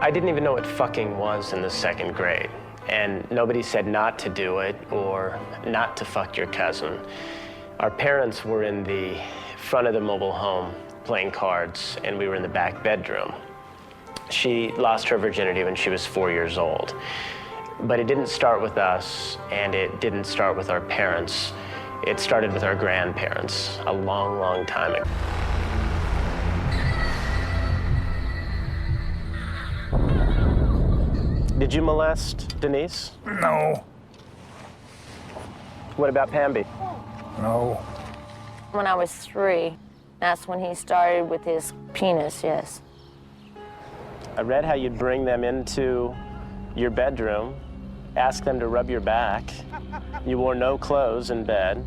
I didn't even know what fucking was in the 2nd grade. And nobody said not to do it or not to fuck your cousin. Our parents were in the front of the mobile home playing cards, and we were in the back bedroom. She lost her virginity when she was 4 years old. But it didn't start with us, and it didn't start with our parents. It started with our grandparents a long, long time ago. Did you molest Denise? No. What about Pamby? No. When I was 3, that's when he started with his penis, yes. I read how you'd bring them into your bedroom, ask them to rub your back. You wore no clothes in bed.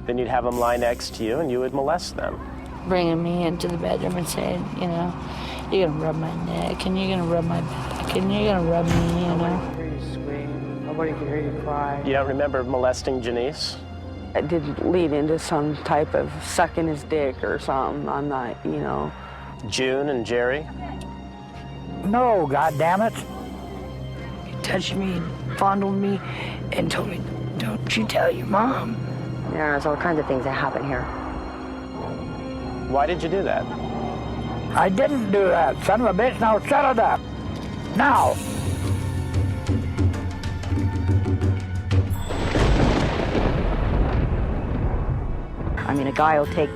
Then you'd have them lie next to you and you would molest them. Bringing me into the bedroom and saying, you know, you're gonna rub my neck and you're gonna rub my back and you're gonna rub me, you know. Nobody can hear you scream. Nobody can hear you cry. You don't remember molesting Janice? It did lead into some type of sucking his dick or something. I'm not, you know. June and Jerry? No, goddammit. He touched me, fondled me, and told me, don't you tell your mom. There's all kinds of things that happen here. Why did you do that? I didn't do that, son of a bitch. Now shut it up. Now. I mean, a guy will take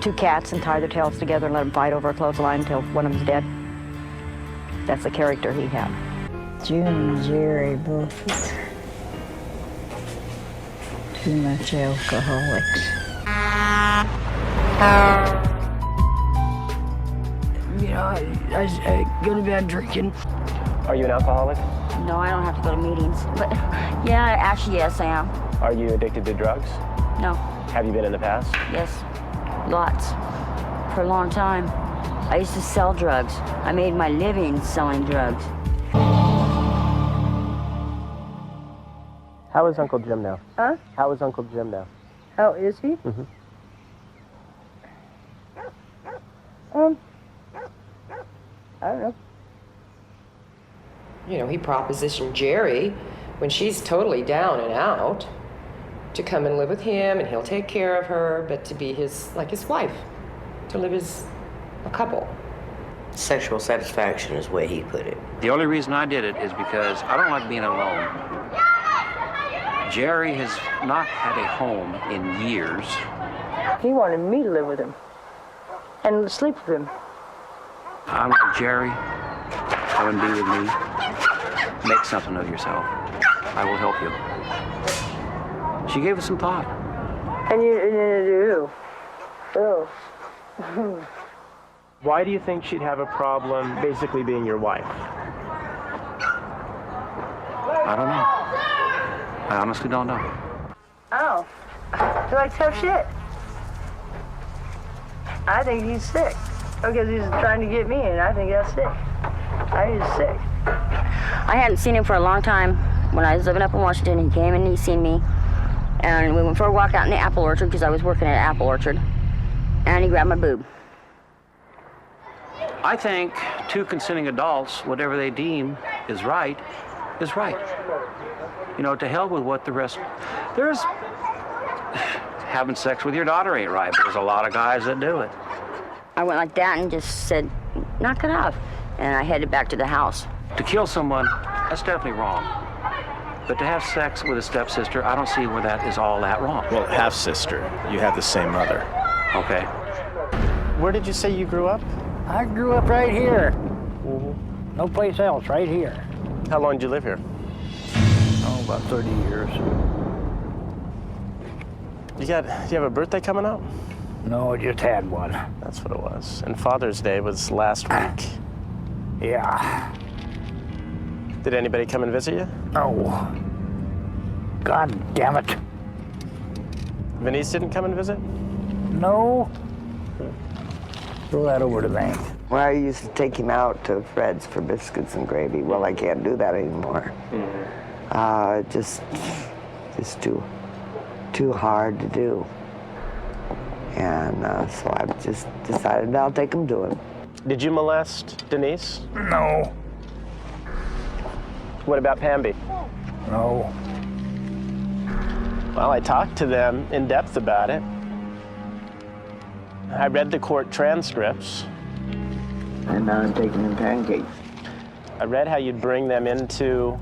2 cats and tie their tails together and let them fight over a clothesline until one of them's dead. That's the character he had. June and Jerry both too much alcoholics. You know, I go to bed drinking. Are you an alcoholic? No, I don't have to go to meetings. But yeah, actually, yes, I am. Are you addicted to drugs? No, Have you been in the past? yes, lots. For a long time. I used to sell drugs. I made my living selling drugs. How is Uncle Jim now? Huh? How is Uncle Jim now? How is he? Mm-hmm. I don't know. You know, he propositioned Jerry when she's totally down and out to come and live with him, and he'll take care of her, but to be his wife, to live as a couple. Sexual satisfaction is the way he put it. The only reason I did it is because I don't like being alone. Jerry has not had a home in years. He wanted me to live with him and sleep with him. I'm like, Jerry, come and be with me. Make something of yourself. I will help you. She gave it some thought. And you do. Oh. Why do you think she'd have a problem basically being your wife? I don't know. I honestly don't know. Oh. You like tough shit? I think he's sick. Because he's trying to get me, and I think that's sick. I think he's sick. I hadn't seen him for a long time. When I was living up in Washington, he came and he seen me. And we went for a walk out in the apple orchard because I was working at an apple orchard. And he grabbed my boob. I think 2 consenting adults, whatever they deem is right, is right. You know, to hell with what the rest. There's having sex with your daughter ain't right, but there's a lot of guys that do it. I went like that and just said, knock it off. And I headed back to the house. To kill someone, that's definitely wrong. But to have sex with a stepsister, I don't see where that is all that wrong. Well, half-sister. You have the same mother. Okay. Where did you say you grew up? I grew up right here. Mm-hmm. No place else, right here. How long did you live here? Oh, about 30 years. Do you have a birthday coming up? No, I just had one. That's what it was. And Father's Day was last week. Yeah. Did anybody come and visit you? No. God damn it. Venice didn't come and visit? No. Throw that over to me. Well, I used to take him out to Fred's for biscuits and gravy. Well, I can't do that anymore. Just too hard to do. And so I've just decided I'll take him to him. Did you molest Denise? No. What about Pamby? No. Well, I talked to them in depth about it. I read the court transcripts. And now I'm taking in pancakes. I read how you'd bring them into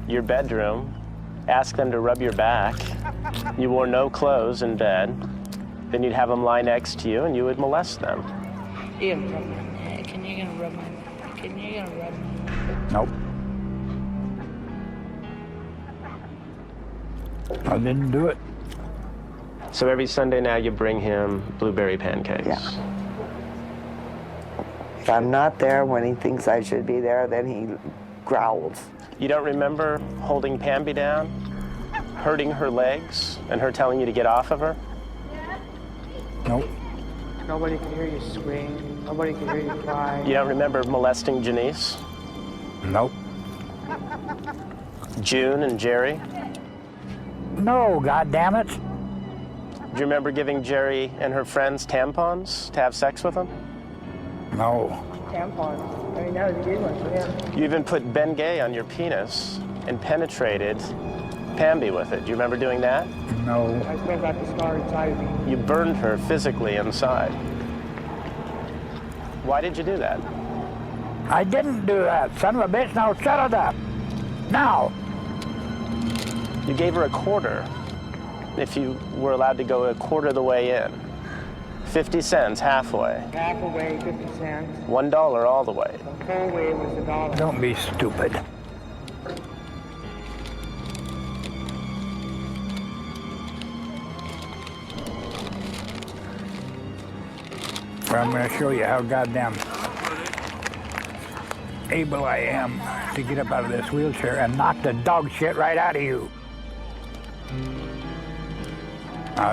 your bedroom, ask them to rub your back. You wore no clothes in bed. Then you'd have them lie next to you and you would molest them. You're gonna rub my neck, and you're gonna rub my back, and you're gonna rub me. Nope. I didn't do it. So every Sunday now you bring him blueberry pancakes. Yeah. If I'm not there when he thinks I should be there, then he growls. You don't remember holding Pamby down, hurting her legs, and her telling you to get off of her? Nope. Nobody can hear you scream. Nobody can hear you cry. You don't remember molesting Janice, Nope. June, and Jerry? No, goddammit. Do you remember giving Jerry and her friends tampons to have sex with them? No. Tampon. I mean, that was a good one for him. You even put Ben Gay on your penis and penetrated Pamby with it. Do you remember doing that? No. I still got the scar inside of me. You burned her physically inside. Why did you do that? I didn't do that, son of a bitch. Now shut it up. Now. You gave her a quarter if you were allowed to go a quarter of the way in. 50 cents halfway. Half away, 50 cents. $1 all the way. The full way was $1. Don't be stupid. Well, I'm going to show you how goddamn able I am to get up out of this wheelchair and knock the dog shit right out of you.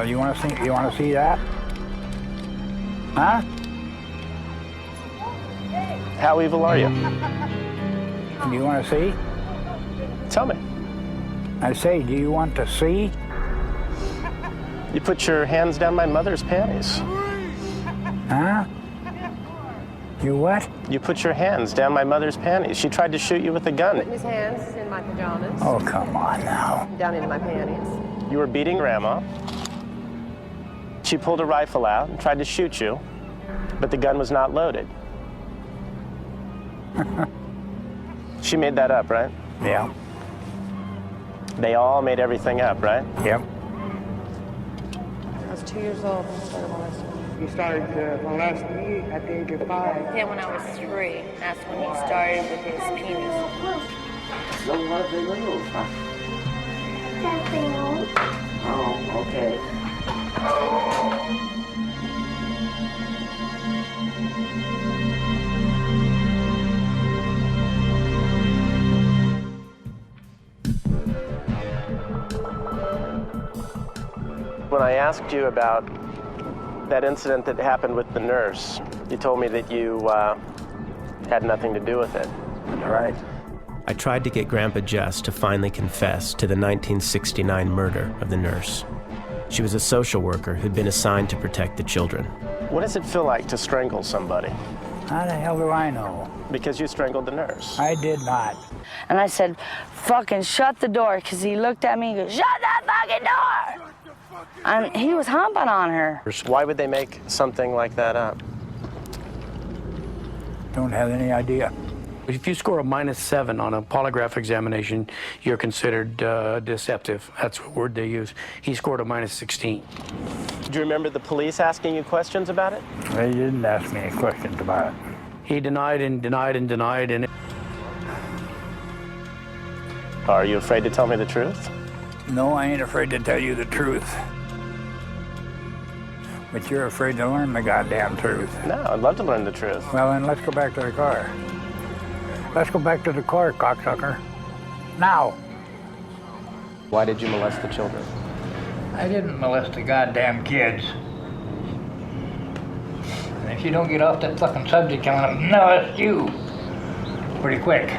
You want to see? You want to see that? Huh? How evil are you? Do you want to see? Tell me. I say, do you want to see? You put your hands down my mother's panties. Huh? You what? You put your hands down my mother's panties. She tried to shoot you with a gun. Putting his hands in my pajamas. Oh, come on now. Down into my panties. You were beating Grandma. She pulled a rifle out and tried to shoot you, but the gun was not loaded. She made that up, right? Yeah. They all made everything up, right? Yep. I was 2 years old when I started molesting. He started to molest me at the age of 5. Yeah, when I was 3, that's when he started with his penis. So what they move? Oh, okay. When I asked you about that incident that happened with the nurse, you told me that you had nothing to do with it. Right. I tried to get Grandpa Jess to finally confess to the 1969 murder of the nurse. She was a social worker who'd been assigned to protect the children. What does it feel like to strangle somebody? How the hell do I know? Because you strangled the nurse. I did not. And I said, fucking shut the door, because he looked at me and goes, shut that fucking door! And he was humping on her. Why would they make something like that up? Don't have any idea. If you score a -7 on a polygraph examination, you're considered deceptive. That's what word they use. He scored a -16. Do you remember the police asking you questions about it? They didn't ask me any questions about it. He denied and denied and denied. And Are you afraid to tell me the truth? No, I ain't afraid to tell you the truth. But you're afraid to learn the goddamn truth. No, I'd love to learn the truth. Well, then let's go back to the car. Let's go back to the car, cocksucker. Now. Why did you molest the children? I didn't molest the goddamn kids. And if you don't get off that fucking subject, I'm gonna molest you pretty quick.